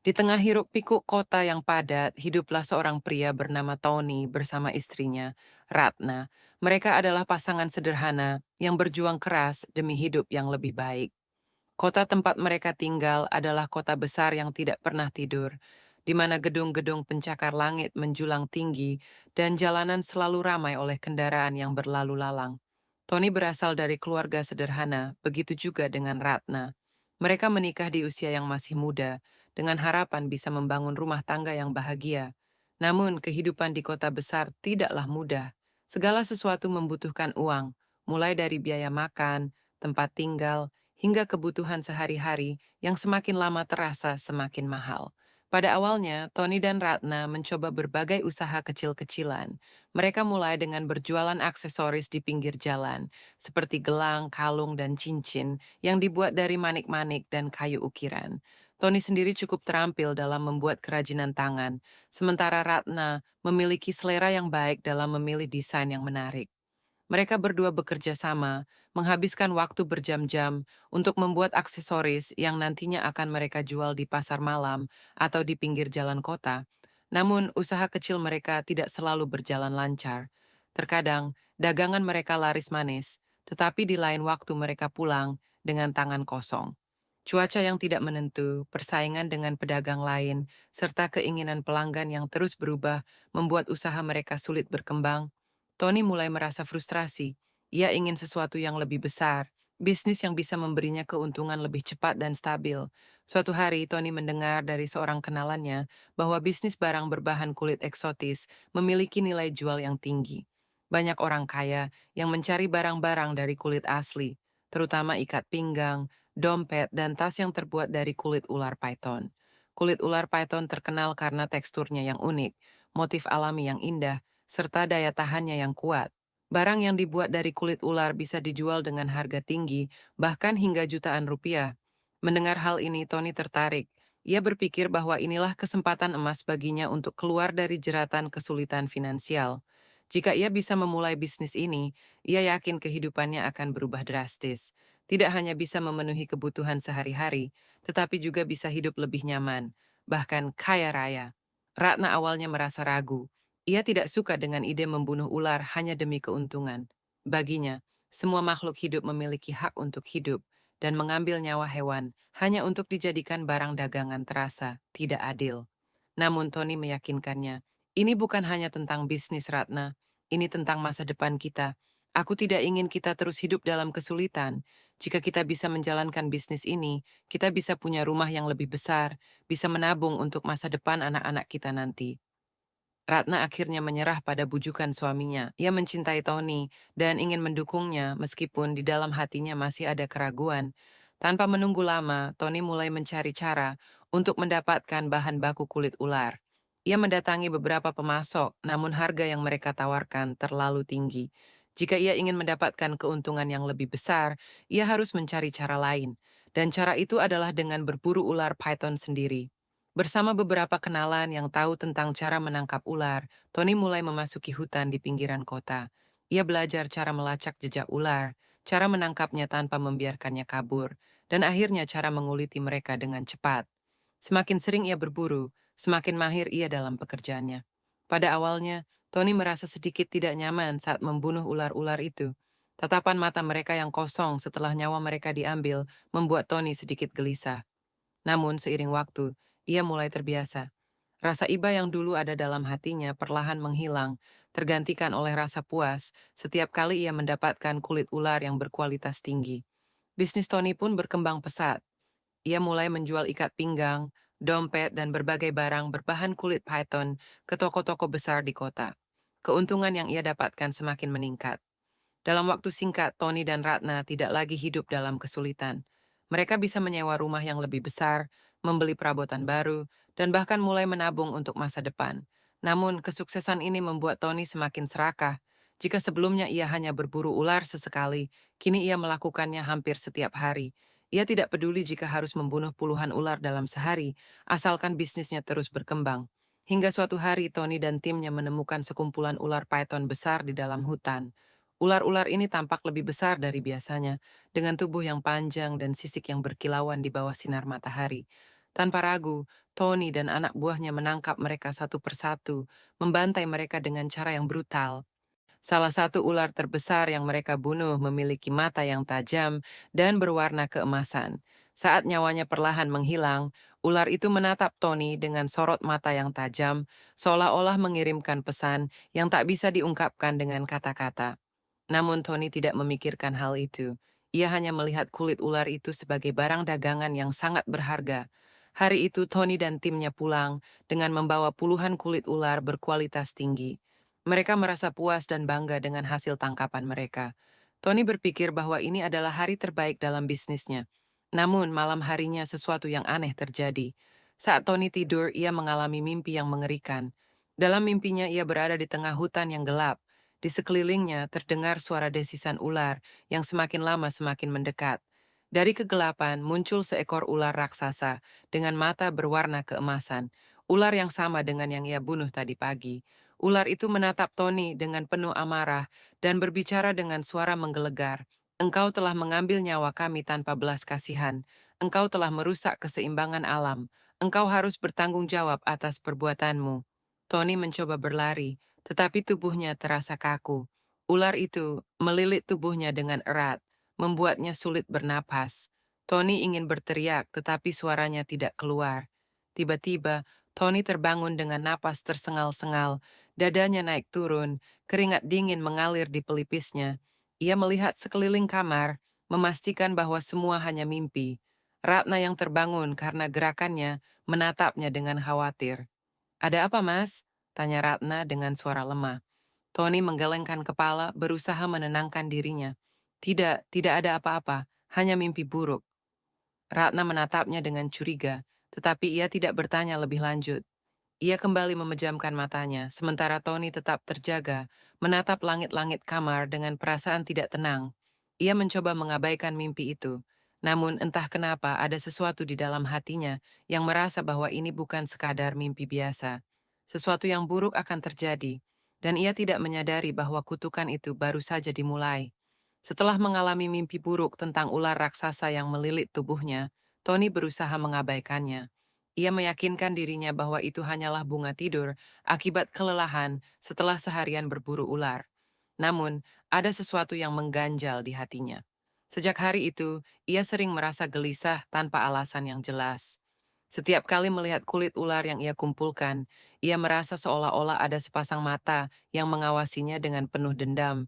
Di tengah hiruk-pikuk kota yang padat, hiduplah seorang pria bernama Tony bersama istrinya, Ratna. Mereka adalah pasangan sederhana yang berjuang keras demi hidup yang lebih baik. Kota tempat mereka tinggal adalah kota besar yang tidak pernah tidur, di mana gedung-gedung pencakar langit menjulang tinggi dan jalanan selalu ramai oleh kendaraan yang berlalu lalang. Tony berasal dari keluarga sederhana, begitu juga dengan Ratna. Mereka menikah di usia yang masih muda, dengan harapan bisa membangun rumah tangga yang bahagia. Namun, kehidupan di kota besar tidaklah mudah. Segala sesuatu membutuhkan uang, mulai dari biaya makan, tempat tinggal, hingga kebutuhan sehari-hari yang semakin lama terasa semakin mahal. Pada awalnya, Tony dan Ratna mencoba berbagai usaha kecil-kecilan. Mereka mulai dengan berjualan aksesoris di pinggir jalan, seperti gelang, kalung, dan cincin yang dibuat dari manik-manik dan kayu ukiran. Tony sendiri cukup terampil dalam membuat kerajinan tangan, sementara Ratna memiliki selera yang baik dalam memilih desain yang menarik. Mereka berdua bekerja sama, menghabiskan waktu berjam-jam untuk membuat aksesoris yang nantinya akan mereka jual di pasar malam atau di pinggir jalan kota. Namun, usaha kecil mereka tidak selalu berjalan lancar. Terkadang, dagangan mereka laris manis, tetapi di lain waktu mereka pulang dengan tangan kosong. Cuaca yang tidak menentu, persaingan dengan pedagang lain, serta keinginan pelanggan yang terus berubah membuat usaha mereka sulit berkembang. Tony mulai merasa frustrasi. Ia ingin sesuatu yang lebih besar, bisnis yang bisa memberinya keuntungan lebih cepat dan stabil. Suatu hari, Tony mendengar dari seorang kenalannya bahwa bisnis barang berbahan kulit eksotis memiliki nilai jual yang tinggi. Banyak orang kaya yang mencari barang-barang dari kulit asli, terutama ikat pinggang, dompet, dan tas yang terbuat dari kulit ular python. Kulit ular python terkenal karena teksturnya yang unik, motif alami yang indah, serta daya tahannya yang kuat. Barang yang dibuat dari kulit ular bisa dijual dengan harga tinggi, bahkan hingga jutaan rupiah. Mendengar hal ini, Tony tertarik. Ia berpikir bahwa inilah kesempatan emas baginya untuk keluar dari jeratan kesulitan finansial. Jika ia bisa memulai bisnis ini, ia yakin kehidupannya akan berubah drastis. Tidak hanya bisa memenuhi kebutuhan sehari-hari, tetapi juga bisa hidup lebih nyaman, bahkan kaya raya. Ratna awalnya merasa ragu. Ia tidak suka dengan ide membunuh ular hanya demi keuntungan. Baginya, semua makhluk hidup memiliki hak untuk hidup, dan mengambil nyawa hewan hanya untuk dijadikan barang dagangan terasa tidak adil. Namun Tony meyakinkannya, ini bukan hanya tentang bisnis Ratna, ini tentang masa depan kita. Aku tidak ingin kita terus hidup dalam kesulitan. Jika kita bisa menjalankan bisnis ini, kita bisa punya rumah yang lebih besar, bisa menabung untuk masa depan anak-anak kita nanti. Ratna akhirnya menyerah pada bujukan suaminya. Ia mencintai Tony dan ingin mendukungnya meskipun di dalam hatinya masih ada keraguan. Tanpa menunggu lama, Tony mulai mencari cara untuk mendapatkan bahan baku kulit ular. Ia mendatangi beberapa pemasok, namun harga yang mereka tawarkan terlalu tinggi. Jika ia ingin mendapatkan keuntungan yang lebih besar, ia harus mencari cara lain. Dan cara itu adalah dengan berburu ular python sendiri. Bersama beberapa kenalan yang tahu tentang cara menangkap ular, Tony mulai memasuki hutan di pinggiran kota. Ia belajar cara melacak jejak ular, cara menangkapnya tanpa membiarkannya kabur, dan akhirnya cara menguliti mereka dengan cepat. Semakin sering ia berburu, semakin mahir ia dalam pekerjaannya. Pada awalnya, Tony merasa sedikit tidak nyaman saat membunuh ular-ular itu. Tatapan mata mereka yang kosong setelah nyawa mereka diambil membuat Tony sedikit gelisah. Namun seiring waktu, ia mulai terbiasa. Rasa iba yang dulu ada dalam hatinya perlahan menghilang, tergantikan oleh rasa puas setiap kali ia mendapatkan kulit ular yang berkualitas tinggi. Bisnis Tony pun berkembang pesat. Ia mulai menjual ikat pinggang, dompet, dan berbagai barang berbahan kulit python ke toko-toko besar di kota. Keuntungan yang ia dapatkan semakin meningkat. Dalam waktu singkat, Tony dan Ratna tidak lagi hidup dalam kesulitan. Mereka bisa menyewa rumah yang lebih besar, membeli perabotan baru, dan bahkan mulai menabung untuk masa depan. Namun, kesuksesan ini membuat Tony semakin serakah. Jika sebelumnya ia hanya berburu ular sesekali, kini ia melakukannya hampir setiap hari. Ia tidak peduli jika harus membunuh puluhan ular dalam sehari, asalkan bisnisnya terus berkembang. Hingga suatu hari, Tony dan timnya menemukan sekumpulan ular python besar di dalam hutan. Ular-ular ini tampak lebih besar dari biasanya, dengan tubuh yang panjang dan sisik yang berkilauan di bawah sinar matahari. Tanpa ragu, Tony dan anak buahnya menangkap mereka satu persatu, membantai mereka dengan cara yang brutal. Salah satu ular terbesar yang mereka bunuh memiliki mata yang tajam dan berwarna keemasan. Saat nyawanya perlahan menghilang, ular itu menatap Tony dengan sorot mata yang tajam, seolah-olah mengirimkan pesan yang tak bisa diungkapkan dengan kata-kata. Namun Tony tidak memikirkan hal itu. Ia hanya melihat kulit ular itu sebagai barang dagangan yang sangat berharga. Hari itu Tony dan timnya pulang dengan membawa puluhan kulit ular berkualitas tinggi. Mereka merasa puas dan bangga dengan hasil tangkapan mereka. Tony berpikir bahwa ini adalah hari terbaik dalam bisnisnya. Namun malam harinya sesuatu yang aneh terjadi. Saat Tony tidur, ia mengalami mimpi yang mengerikan. Dalam mimpinya ia berada di tengah hutan yang gelap. Di sekelilingnya terdengar suara desisan ular yang semakin lama semakin mendekat. Dari kegelapan muncul seekor ular raksasa dengan mata berwarna keemasan, ular yang sama dengan yang ia bunuh tadi pagi. Ular itu menatap Tony dengan penuh amarah dan berbicara dengan suara menggelegar. Engkau telah mengambil nyawa kami tanpa belas kasihan. Engkau telah merusak keseimbangan alam. Engkau harus bertanggung jawab atas perbuatanmu. Tony mencoba berlari, tetapi tubuhnya terasa kaku. Ular itu melilit tubuhnya dengan erat, membuatnya sulit bernapas. Tony ingin berteriak, tetapi suaranya tidak keluar. Tiba-tiba, Tony terbangun dengan napas tersengal-sengal, dadanya naik turun, keringat dingin mengalir di pelipisnya. Ia melihat sekeliling kamar, memastikan bahwa semua hanya mimpi. Ratna yang terbangun karena gerakannya menatapnya dengan khawatir. "Ada apa, Mas?" tanya Ratna dengan suara lemah. Tony menggelengkan kepala, berusaha menenangkan dirinya. "Tidak, tidak ada apa-apa, hanya mimpi buruk." Ratna menatapnya dengan curiga, tetapi ia tidak bertanya lebih lanjut. Ia kembali memejamkan matanya, sementara Tony tetap terjaga, menatap langit-langit kamar dengan perasaan tidak tenang. Ia mencoba mengabaikan mimpi itu, namun entah kenapa ada sesuatu di dalam hatinya yang merasa bahwa ini bukan sekadar mimpi biasa. Sesuatu yang buruk akan terjadi, dan ia tidak menyadari bahwa kutukan itu baru saja dimulai. Setelah mengalami mimpi buruk tentang ular raksasa yang melilit tubuhnya, Tony berusaha mengabaikannya. Ia meyakinkan dirinya bahwa itu hanyalah bunga tidur akibat kelelahan setelah seharian berburu ular. Namun, ada sesuatu yang mengganjal di hatinya. Sejak hari itu, ia sering merasa gelisah tanpa alasan yang jelas. Setiap kali melihat kulit ular yang ia kumpulkan, ia merasa seolah-olah ada sepasang mata yang mengawasinya dengan penuh dendam.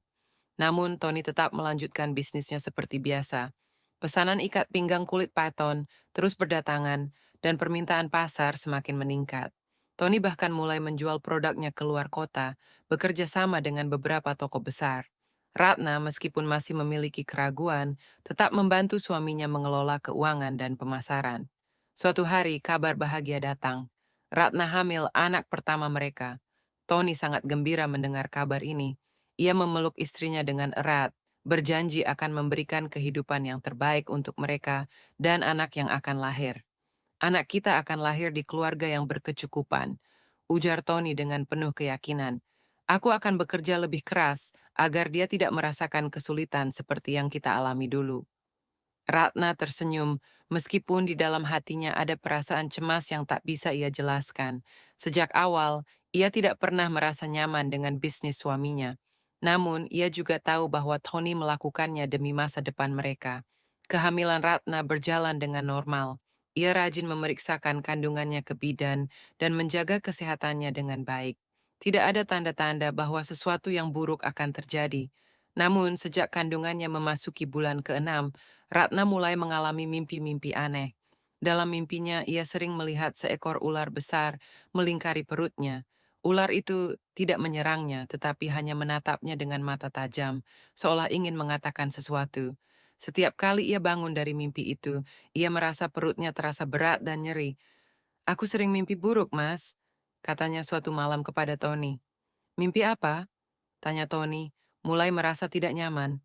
Namun, Tony tetap melanjutkan bisnisnya seperti biasa. Pesanan ikat pinggang kulit python terus berdatangan, dan permintaan pasar semakin meningkat. Tony bahkan mulai menjual produknya ke luar kota, bekerja sama dengan beberapa toko besar. Ratna, meskipun masih memiliki keraguan, tetap membantu suaminya mengelola keuangan dan pemasaran. Suatu hari, kabar bahagia datang. Ratna hamil anak pertama mereka. Tony sangat gembira mendengar kabar ini. Ia memeluk istrinya dengan erat, berjanji akan memberikan kehidupan yang terbaik untuk mereka dan anak yang akan lahir. "Anak kita akan lahir di keluarga yang berkecukupan," ujar Tony dengan penuh keyakinan. "Aku akan bekerja lebih keras agar dia tidak merasakan kesulitan seperti yang kita alami dulu." Ratna tersenyum, meskipun di dalam hatinya ada perasaan cemas yang tak bisa ia jelaskan. Sejak awal, ia tidak pernah merasa nyaman dengan bisnis suaminya. Namun, ia juga tahu bahwa Tony melakukannya demi masa depan mereka. Kehamilan Ratna berjalan dengan normal. Ia rajin memeriksakan kandungannya ke bidan dan menjaga kesehatannya dengan baik. Tidak ada tanda-tanda bahwa sesuatu yang buruk akan terjadi. Namun, sejak kandungannya memasuki bulan ke-6, Ratna mulai mengalami mimpi-mimpi aneh. Dalam mimpinya, ia sering melihat seekor ular besar melingkari perutnya. Ular itu tidak menyerangnya, tetapi hanya menatapnya dengan mata tajam, seolah ingin mengatakan sesuatu. Setiap kali ia bangun dari mimpi itu, ia merasa perutnya terasa berat dan nyeri. "Aku sering mimpi buruk, Mas," katanya suatu malam kepada Tony. "Mimpi apa?" tanya Tony, mulai merasa tidak nyaman.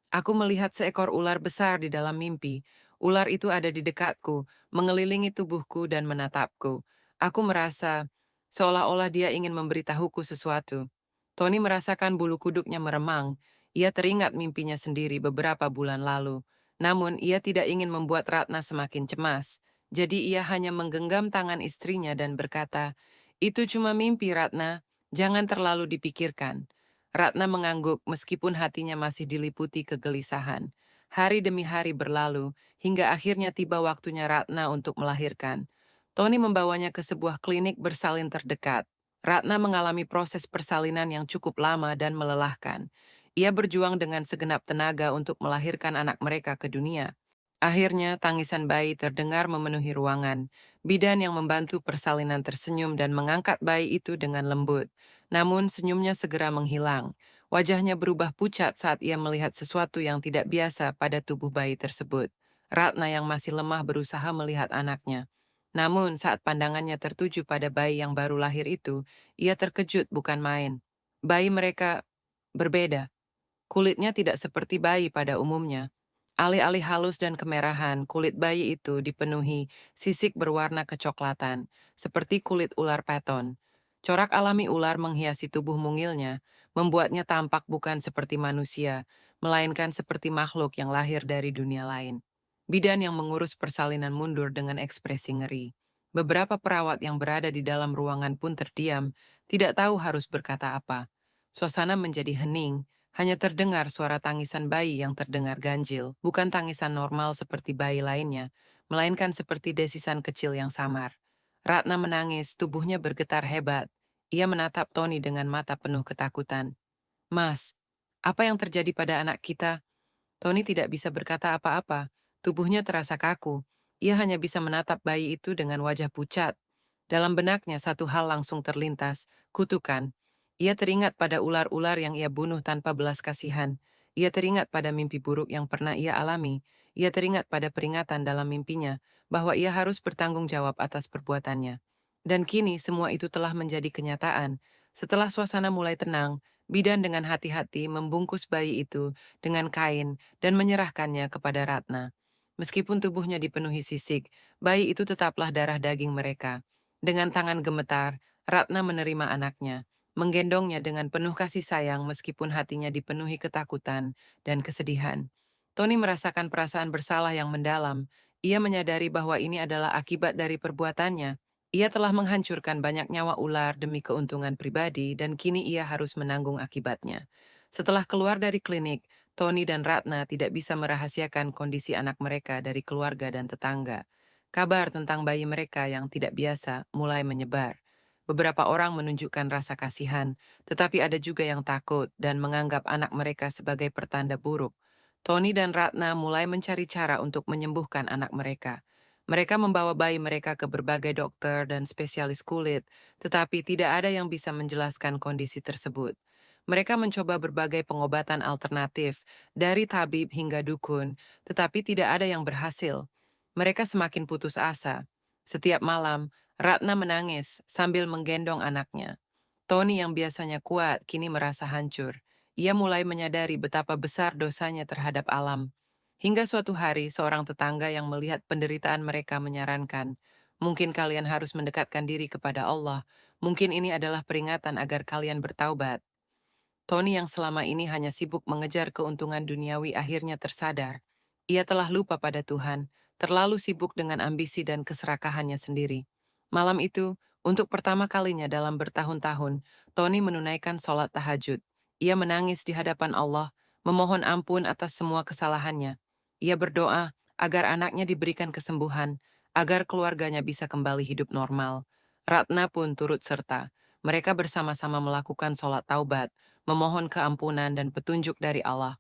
"Aku melihat seekor ular besar di dalam mimpi. Ular itu ada di dekatku, mengelilingi tubuhku dan menatapku. Aku merasa seolah-olah dia ingin memberitahuku sesuatu." Tony merasakan bulu kuduknya meremang. Ia teringat mimpinya sendiri beberapa bulan lalu. Namun, ia tidak ingin membuat Ratna semakin cemas. Jadi ia hanya menggenggam tangan istrinya dan berkata, "Itu cuma mimpi, Ratna. Jangan terlalu dipikirkan." Ratna mengangguk meskipun hatinya masih diliputi kegelisahan. Hari demi hari berlalu, hingga akhirnya tiba waktunya Ratna untuk melahirkan. Tony membawanya ke sebuah klinik bersalin terdekat. Ratna mengalami proses persalinan yang cukup lama dan melelahkan. Ia berjuang dengan segenap tenaga untuk melahirkan anak mereka ke dunia. Akhirnya, tangisan bayi terdengar memenuhi ruangan. Bidan yang membantu persalinan tersenyum dan mengangkat bayi itu dengan lembut. Namun, senyumnya segera menghilang. Wajahnya berubah pucat saat ia melihat sesuatu yang tidak biasa pada tubuh bayi tersebut. Ratna yang masih lemah berusaha melihat anaknya. Namun, saat pandangannya tertuju pada bayi yang baru lahir itu, ia terkejut bukan main. Bayi mereka berbeda. Kulitnya tidak seperti bayi pada umumnya. Alih-alih halus dan kemerahan, kulit bayi itu dipenuhi sisik berwarna kecoklatan, seperti kulit ular python. Corak alami ular menghiasi tubuh mungilnya, membuatnya tampak bukan seperti manusia, melainkan seperti makhluk yang lahir dari dunia lain. Bidan yang mengurus persalinan mundur dengan ekspresi ngeri. Beberapa perawat yang berada di dalam ruangan pun terdiam, tidak tahu harus berkata apa. Suasana menjadi hening, hanya terdengar suara tangisan bayi yang terdengar ganjil, bukan tangisan normal seperti bayi lainnya, melainkan seperti desisan kecil yang samar. Ratna menangis, tubuhnya bergetar hebat. Ia menatap Tony dengan mata penuh ketakutan. "Mas, apa yang terjadi pada anak kita?" Tony tidak bisa berkata apa-apa. Tubuhnya terasa kaku. Ia hanya bisa menatap bayi itu dengan wajah pucat. Dalam benaknya satu hal langsung terlintas, kutukan. Ia teringat pada ular-ular yang ia bunuh tanpa belas kasihan. Ia teringat pada mimpi buruk yang pernah ia alami. Ia teringat pada peringatan dalam mimpinya bahwa ia harus bertanggung jawab atas perbuatannya. Dan kini semua itu telah menjadi kenyataan. Setelah suasana mulai tenang, bidan dengan hati-hati membungkus bayi itu dengan kain dan menyerahkannya kepada Ratna. Meskipun tubuhnya dipenuhi sisik, bayi itu tetaplah darah daging mereka. Dengan tangan gemetar, Ratna menerima anaknya, menggendongnya dengan penuh kasih sayang meskipun hatinya dipenuhi ketakutan dan kesedihan. Tony merasakan perasaan bersalah yang mendalam. Ia menyadari bahwa ini adalah akibat dari perbuatannya. Ia telah menghancurkan banyak nyawa ular demi keuntungan pribadi dan kini ia harus menanggung akibatnya. Setelah keluar dari klinik, Tony dan Ratna tidak bisa merahasiakan kondisi anak mereka dari keluarga dan tetangga. Kabar tentang bayi mereka yang tidak biasa mulai menyebar. Beberapa orang menunjukkan rasa kasihan, tetapi ada juga yang takut dan menganggap anak mereka sebagai pertanda buruk. Tony dan Ratna mulai mencari cara untuk menyembuhkan anak mereka. Mereka membawa bayi mereka ke berbagai dokter dan spesialis kulit, tetapi tidak ada yang bisa menjelaskan kondisi tersebut. Mereka mencoba berbagai pengobatan alternatif, dari tabib hingga dukun, tetapi tidak ada yang berhasil. Mereka semakin putus asa. Setiap malam, Ratna menangis sambil menggendong anaknya. Tony yang biasanya kuat kini merasa hancur. Ia mulai menyadari betapa besar dosanya terhadap alam. Hingga suatu hari, seorang tetangga yang melihat penderitaan mereka menyarankan, "Mungkin kalian harus mendekatkan diri kepada Allah. Mungkin ini adalah peringatan agar kalian bertaubat." Tony yang selama ini hanya sibuk mengejar keuntungan duniawi akhirnya tersadar. Ia telah lupa pada Tuhan, terlalu sibuk dengan ambisi dan keserakahannya sendiri. Malam itu, untuk pertama kalinya dalam bertahun-tahun, Tony menunaikan sholat tahajud. Ia menangis di hadapan Allah, memohon ampun atas semua kesalahannya. Ia berdoa agar anaknya diberikan kesembuhan, agar keluarganya bisa kembali hidup normal. Ratna pun turut serta. Mereka bersama-sama melakukan sholat taubat, memohon keampunan dan petunjuk dari Allah.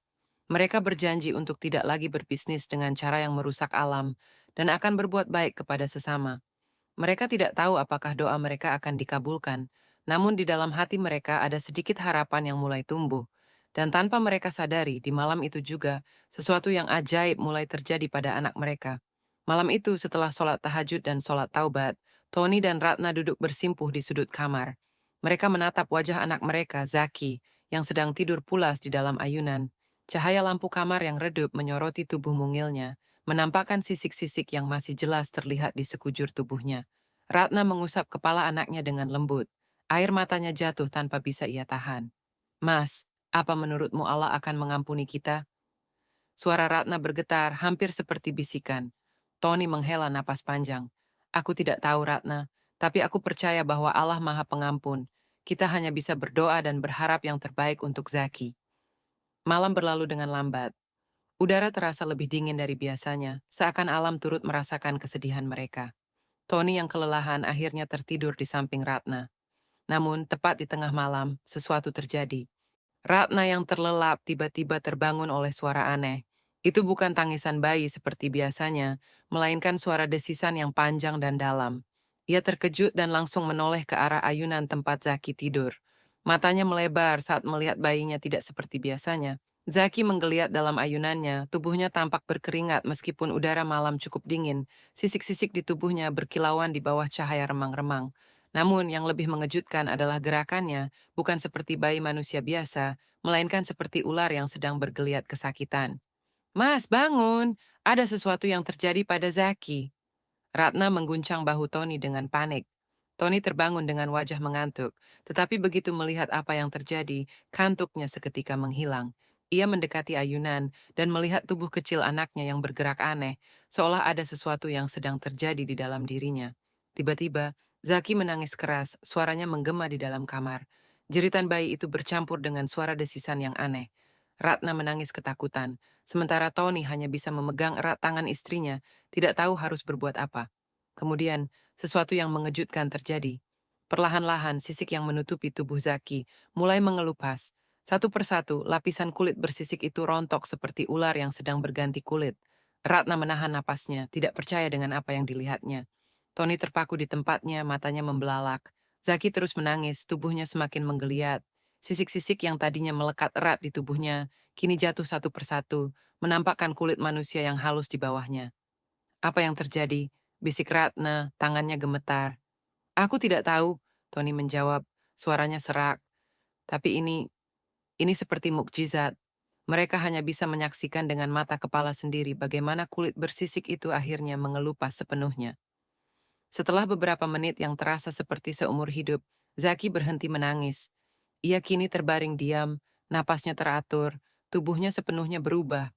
Mereka berjanji untuk tidak lagi berbisnis dengan cara yang merusak alam dan akan berbuat baik kepada sesama. Mereka tidak tahu apakah doa mereka akan dikabulkan, namun di dalam hati mereka ada sedikit harapan yang mulai tumbuh. Dan tanpa mereka sadari, di malam itu juga, sesuatu yang ajaib mulai terjadi pada anak mereka. Malam itu, setelah sholat tahajud dan sholat taubat, Tony dan Ratna duduk bersimpuh di sudut kamar. Mereka menatap wajah anak mereka, Zaki, yang sedang tidur pulas di dalam ayunan. Cahaya lampu kamar yang redup menyoroti tubuh mungilnya, menampakkan sisik-sisik yang masih jelas terlihat di sekujur tubuhnya. Ratna mengusap kepala anaknya dengan lembut. Air matanya jatuh tanpa bisa ia tahan. "Mas, apa menurutmu Allah akan mengampuni kita?" Suara Ratna bergetar, hampir seperti bisikan. Tony menghela napas panjang. Aku tidak tahu, Ratna, tapi aku percaya bahwa Allah Maha Pengampun. Kita hanya bisa berdoa dan berharap yang terbaik untuk Zaki. Malam berlalu dengan lambat. Udara terasa lebih dingin dari biasanya, seakan alam turut merasakan kesedihan mereka. Tony yang kelelahan akhirnya tertidur di samping Ratna. Namun, tepat di tengah malam, sesuatu terjadi. Ratna yang terlelap tiba-tiba terbangun oleh suara aneh. Itu bukan tangisan bayi seperti biasanya, melainkan suara desisan yang panjang dan dalam. Ia terkejut dan langsung menoleh ke arah ayunan tempat Zaki tidur. Matanya melebar saat melihat bayinya tidak seperti biasanya. Zaki menggeliat dalam ayunannya, tubuhnya tampak berkeringat meskipun udara malam cukup dingin. Sisik-sisik di tubuhnya berkilauan di bawah cahaya remang-remang. Namun yang lebih mengejutkan adalah gerakannya, bukan seperti bayi manusia biasa, melainkan seperti ular yang sedang bergeliat kesakitan. Mas, bangun! Ada sesuatu yang terjadi pada Zaki. Ratna mengguncang bahu Tony dengan panik. Tony terbangun dengan wajah mengantuk, tetapi begitu melihat apa yang terjadi, kantuknya seketika menghilang. Ia mendekati ayunan dan melihat tubuh kecil anaknya yang bergerak aneh, seolah ada sesuatu yang sedang terjadi di dalam dirinya. Tiba-tiba, Zaki menangis keras, suaranya menggema di dalam kamar. Jeritan bayi itu bercampur dengan suara desisan yang aneh. Ratna menangis ketakutan, sementara Tony hanya bisa memegang erat tangan istrinya, tidak tahu harus berbuat apa. Kemudian, sesuatu yang mengejutkan terjadi. Perlahan-lahan, sisik yang menutupi tubuh Zaki mulai mengelupas. Satu persatu, lapisan kulit bersisik itu rontok seperti ular yang sedang berganti kulit. Ratna menahan napasnya, tidak percaya dengan apa yang dilihatnya. Tony terpaku di tempatnya, matanya membelalak. Zaki terus menangis, tubuhnya semakin menggeliat. Sisik-sisik yang tadinya melekat erat di tubuhnya, kini jatuh satu persatu, menampakkan kulit manusia yang halus di bawahnya. Apa yang terjadi? Bisik Ratna, tangannya gemetar. Aku tidak tahu, Tony menjawab, suaranya serak. Tapi ini seperti mukjizat. Mereka hanya bisa menyaksikan dengan mata kepala sendiri bagaimana kulit bersisik itu akhirnya mengelupas sepenuhnya. Setelah beberapa menit yang terasa seperti seumur hidup, Zaki berhenti menangis. Ia kini terbaring diam, napasnya teratur, tubuhnya sepenuhnya berubah.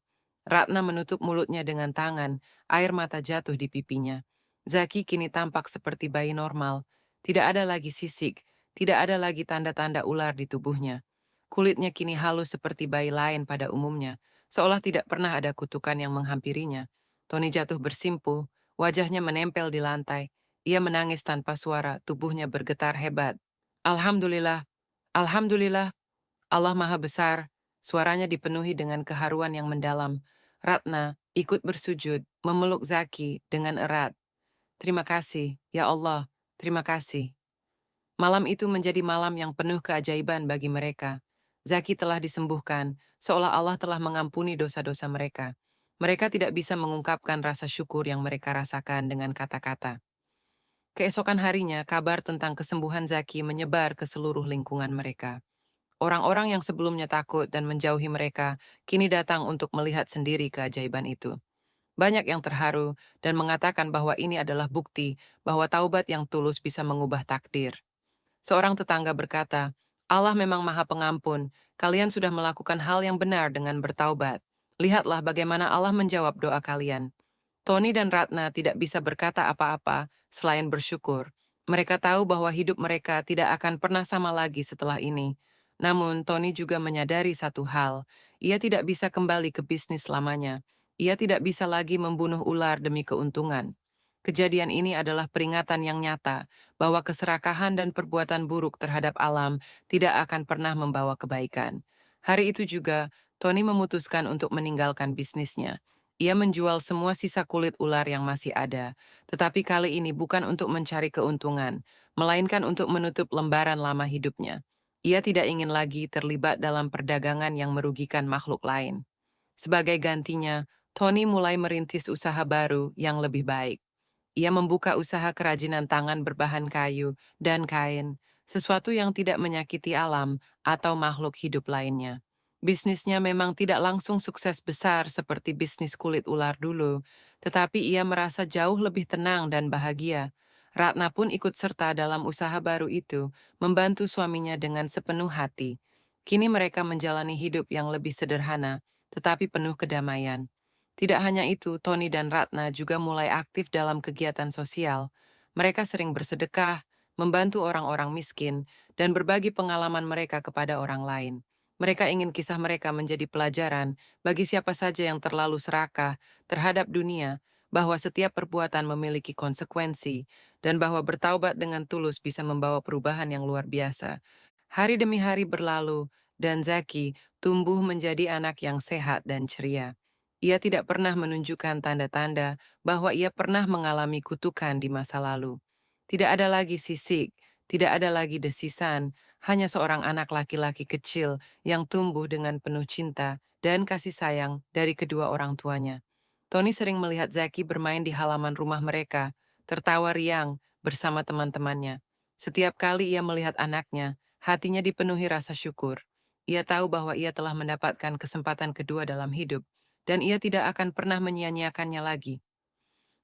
Ratna menutup mulutnya dengan tangan, air mata jatuh di pipinya. Zaki kini tampak seperti bayi normal. Tidak ada lagi sisik, tidak ada lagi tanda-tanda ular di tubuhnya. Kulitnya kini halus seperti bayi lain pada umumnya, seolah tidak pernah ada kutukan yang menghampirinya. Tony jatuh bersimpuh, wajahnya menempel di lantai. Ia menangis tanpa suara, tubuhnya bergetar hebat. Alhamdulillah, Alhamdulillah, Allah Maha Besar. Suaranya dipenuhi dengan keharuan yang mendalam. Ratna ikut bersujud, memeluk Zaki dengan erat. Terima kasih, ya Allah, terima kasih. Malam itu menjadi malam yang penuh keajaiban bagi mereka. Zaki telah disembuhkan, seolah Allah telah mengampuni dosa-dosa mereka. Mereka tidak bisa mengungkapkan rasa syukur yang mereka rasakan dengan kata-kata. Keesokan harinya, kabar tentang kesembuhan Zaki menyebar ke seluruh lingkungan mereka. Orang-orang yang sebelumnya takut dan menjauhi mereka, kini datang untuk melihat sendiri keajaiban itu. Banyak yang terharu dan mengatakan bahwa ini adalah bukti bahwa taubat yang tulus bisa mengubah takdir. Seorang tetangga berkata, Allah memang maha pengampun, kalian sudah melakukan hal yang benar dengan bertaubat. Lihatlah bagaimana Allah menjawab doa kalian. Tony dan Ratna tidak bisa berkata apa-apa selain bersyukur. Mereka tahu bahwa hidup mereka tidak akan pernah sama lagi setelah ini. Namun, Tony juga menyadari satu hal. Ia tidak bisa kembali ke bisnis lamanya. Ia tidak bisa lagi membunuh ular demi keuntungan. Kejadian ini adalah peringatan yang nyata bahwa keserakahan dan perbuatan buruk terhadap alam tidak akan pernah membawa kebaikan. Hari itu juga, Tony memutuskan untuk meninggalkan bisnisnya. Ia menjual semua sisa kulit ular yang masih ada, tetapi kali ini bukan untuk mencari keuntungan, melainkan untuk menutup lembaran lama hidupnya. Ia tidak ingin lagi terlibat dalam perdagangan yang merugikan makhluk lain. Sebagai gantinya, Tony mulai merintis usaha baru yang lebih baik. Ia membuka usaha kerajinan tangan berbahan kayu dan kain, sesuatu yang tidak menyakiti alam atau makhluk hidup lainnya. Bisnisnya memang tidak langsung sukses besar seperti bisnis kulit ular dulu, tetapi ia merasa jauh lebih tenang dan bahagia. Ratna pun ikut serta dalam usaha baru itu, membantu suaminya dengan sepenuh hati. Kini mereka menjalani hidup yang lebih sederhana, tetapi penuh kedamaian. Tidak hanya itu, Tony dan Ratna juga mulai aktif dalam kegiatan sosial. Mereka sering bersedekah, membantu orang-orang miskin, dan berbagi pengalaman mereka kepada orang lain. Mereka ingin kisah mereka menjadi pelajaran bagi siapa saja yang terlalu serakah terhadap dunia, bahwa setiap perbuatan memiliki konsekuensi, dan bahwa bertaubat dengan tulus bisa membawa perubahan yang luar biasa. Hari demi hari berlalu, dan Zaki tumbuh menjadi anak yang sehat dan ceria. Ia tidak pernah menunjukkan tanda-tanda bahwa ia pernah mengalami kutukan di masa lalu. Tidak ada lagi sisik, tidak ada lagi desisan, hanya seorang anak laki-laki kecil yang tumbuh dengan penuh cinta dan kasih sayang dari kedua orang tuanya. Tony sering melihat Zaki bermain di halaman rumah mereka, tertawa riang bersama teman-temannya. Setiap kali ia melihat anaknya, hatinya dipenuhi rasa syukur. Ia tahu bahwa ia telah mendapatkan kesempatan kedua dalam hidup, dan ia tidak akan pernah menyia-nyiakannya lagi.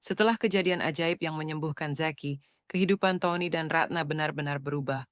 Setelah kejadian ajaib yang menyembuhkan Zaki, kehidupan Tony dan Ratna benar-benar berubah.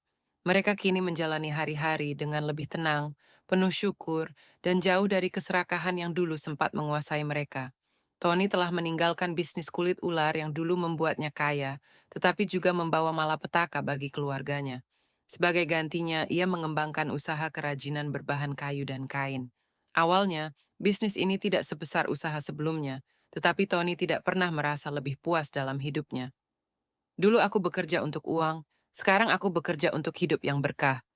Mereka kini menjalani hari-hari dengan lebih tenang, penuh syukur, dan jauh dari keserakahan yang dulu sempat menguasai mereka. Tony telah meninggalkan bisnis kulit ular yang dulu membuatnya kaya, tetapi juga membawa malapetaka bagi keluarganya. Sebagai gantinya, ia mengembangkan usaha kerajinan berbahan kayu dan kain. Awalnya, bisnis ini tidak sebesar usaha sebelumnya, tetapi Tony tidak pernah merasa lebih puas dalam hidupnya. Dulu aku bekerja untuk uang, sekarang aku bekerja untuk hidup yang berkah,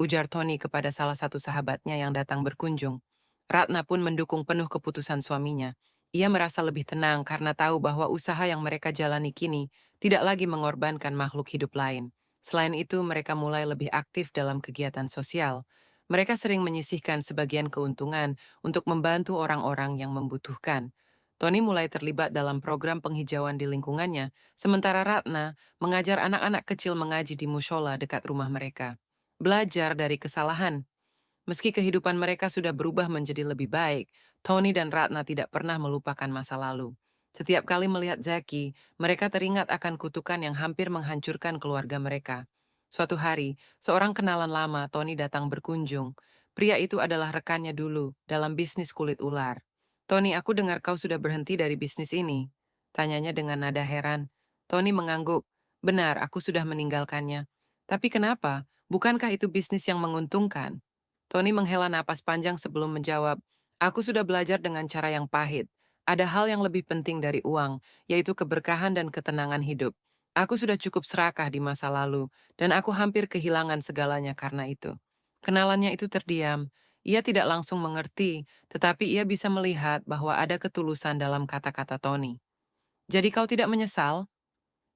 ujar Tony kepada salah satu sahabatnya yang datang berkunjung. Ratna pun mendukung penuh keputusan suaminya. Ia merasa lebih tenang karena tahu bahwa usaha yang mereka jalani kini tidak lagi mengorbankan makhluk hidup lain. Selain itu, mereka mulai lebih aktif dalam kegiatan sosial. Mereka sering menyisihkan sebagian keuntungan untuk membantu orang-orang yang membutuhkan. Tony mulai terlibat dalam program penghijauan di lingkungannya, sementara Ratna mengajar anak-anak kecil mengaji di musola dekat rumah mereka. Belajar dari kesalahan. Meski kehidupan mereka sudah berubah menjadi lebih baik, Tony dan Ratna tidak pernah melupakan masa lalu. Setiap kali melihat Zaki, mereka teringat akan kutukan yang hampir menghancurkan keluarga mereka. Suatu hari, seorang kenalan lama Tony datang berkunjung. Pria itu adalah rekannya dulu dalam bisnis kulit ular. Tony, aku dengar kau sudah berhenti dari bisnis ini. Tanyanya dengan nada heran. Tony mengangguk. Benar, aku sudah meninggalkannya. Tapi kenapa? Bukankah itu bisnis yang menguntungkan? Tony menghela napas panjang sebelum menjawab, aku sudah belajar dengan cara yang pahit. Ada hal yang lebih penting dari uang, yaitu keberkahan dan ketenangan hidup. Aku sudah cukup serakah di masa lalu, dan aku hampir kehilangan segalanya karena itu. Kenalannya itu terdiam. Ia tidak langsung mengerti, tetapi ia bisa melihat bahwa ada ketulusan dalam kata-kata Tony. Jadi kau tidak menyesal?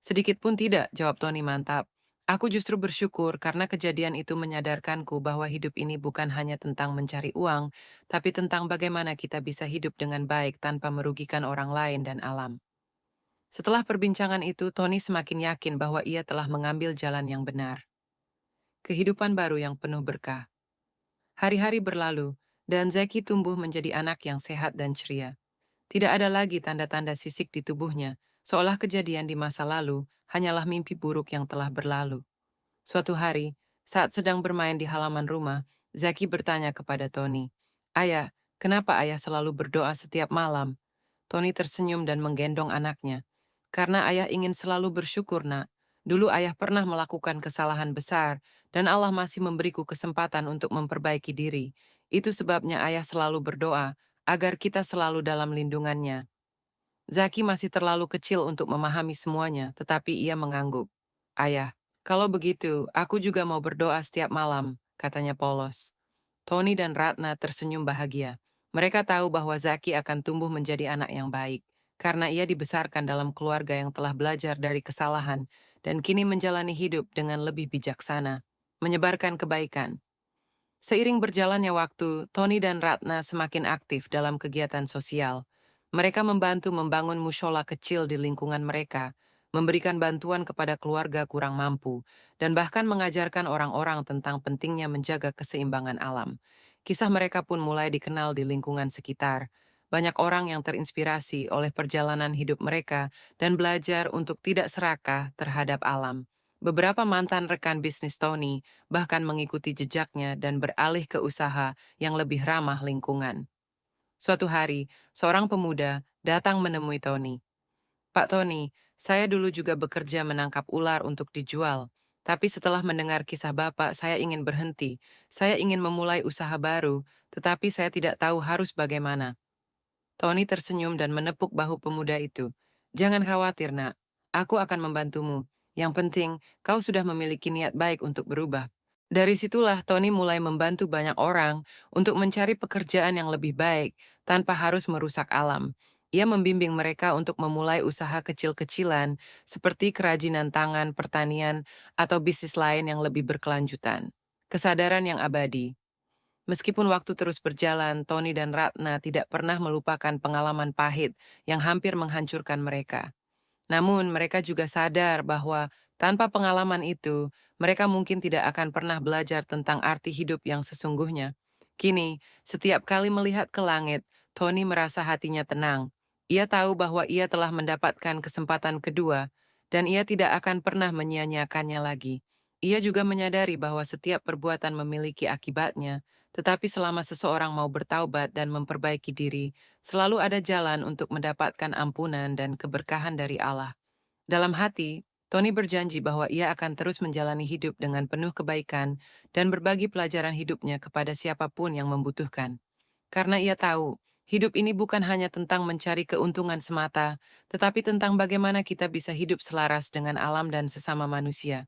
Sedikit pun tidak, jawab Tony mantap. Aku justru bersyukur karena kejadian itu menyadarkanku bahwa hidup ini bukan hanya tentang mencari uang, tapi tentang bagaimana kita bisa hidup dengan baik tanpa merugikan orang lain dan alam. Setelah perbincangan itu, Tony semakin yakin bahwa ia telah mengambil jalan yang benar. Kehidupan baru yang penuh berkah. Hari-hari berlalu, dan Zaki tumbuh menjadi anak yang sehat dan ceria. Tidak ada lagi tanda-tanda sisik di tubuhnya, seolah kejadian di masa lalu hanyalah mimpi buruk yang telah berlalu. Suatu hari, saat sedang bermain di halaman rumah, Zaki bertanya kepada Tony, "Ayah, kenapa ayah selalu berdoa setiap malam?" Tony tersenyum dan menggendong anaknya. "Karena ayah ingin selalu bersyukur, nak. Dulu ayah pernah melakukan kesalahan besar, dan Allah masih memberiku kesempatan untuk memperbaiki diri. Itu sebabnya ayah selalu berdoa, agar kita selalu dalam lindungannya." Zaki masih terlalu kecil untuk memahami semuanya, tetapi ia mengangguk. "Ayah, kalau begitu, aku juga mau berdoa setiap malam," katanya polos. Tony dan Ratna tersenyum bahagia. Mereka tahu bahwa Zaki akan tumbuh menjadi anak yang baik, karena ia dibesarkan dalam keluarga yang telah belajar dari kesalahan dan kini menjalani hidup dengan lebih bijaksana, menyebarkan kebaikan. Seiring berjalannya waktu, Tony dan Ratna semakin aktif dalam kegiatan sosial. Mereka membantu membangun mushola kecil di lingkungan mereka, memberikan bantuan kepada keluarga kurang mampu, dan bahkan mengajarkan orang-orang tentang pentingnya menjaga keseimbangan alam. Kisah mereka pun mulai dikenal di lingkungan sekitar. Banyak orang yang terinspirasi oleh perjalanan hidup mereka dan belajar untuk tidak serakah terhadap alam. Beberapa mantan rekan bisnis Tony bahkan mengikuti jejaknya dan beralih ke usaha yang lebih ramah lingkungan. Suatu hari, seorang pemuda datang menemui Tony. Pak Tony, saya dulu juga bekerja menangkap ular untuk dijual. Tapi setelah mendengar kisah Bapak, saya ingin berhenti. Saya ingin memulai usaha baru, tetapi saya tidak tahu harus bagaimana. Tony tersenyum dan menepuk bahu pemuda itu. Jangan khawatir, nak. Aku akan membantumu. Yang penting, kau sudah memiliki niat baik untuk berubah. Dari situlah Tony mulai membantu banyak orang untuk mencari pekerjaan yang lebih baik tanpa harus merusak alam. Ia membimbing mereka untuk memulai usaha kecil-kecilan seperti kerajinan tangan, pertanian, atau bisnis lain yang lebih berkelanjutan. Kesadaran yang abadi. Meskipun waktu terus berjalan, Tony dan Ratna tidak pernah melupakan pengalaman pahit yang hampir menghancurkan mereka. Namun, mereka juga sadar bahwa tanpa pengalaman itu, mereka mungkin tidak akan pernah belajar tentang arti hidup yang sesungguhnya. Kini, setiap kali melihat ke langit, Tony merasa hatinya tenang. Ia tahu bahwa ia telah mendapatkan kesempatan kedua, dan ia tidak akan pernah menyia-nyiakannya lagi. Ia juga menyadari bahwa setiap perbuatan memiliki akibatnya, tetapi selama seseorang mau bertaubat dan memperbaiki diri, selalu ada jalan untuk mendapatkan ampunan dan keberkahan dari Allah. Dalam hati, Tony berjanji bahwa ia akan terus menjalani hidup dengan penuh kebaikan dan berbagi pelajaran hidupnya kepada siapapun yang membutuhkan. Karena ia tahu, hidup ini bukan hanya tentang mencari keuntungan semata, tetapi tentang bagaimana kita bisa hidup selaras dengan alam dan sesama manusia.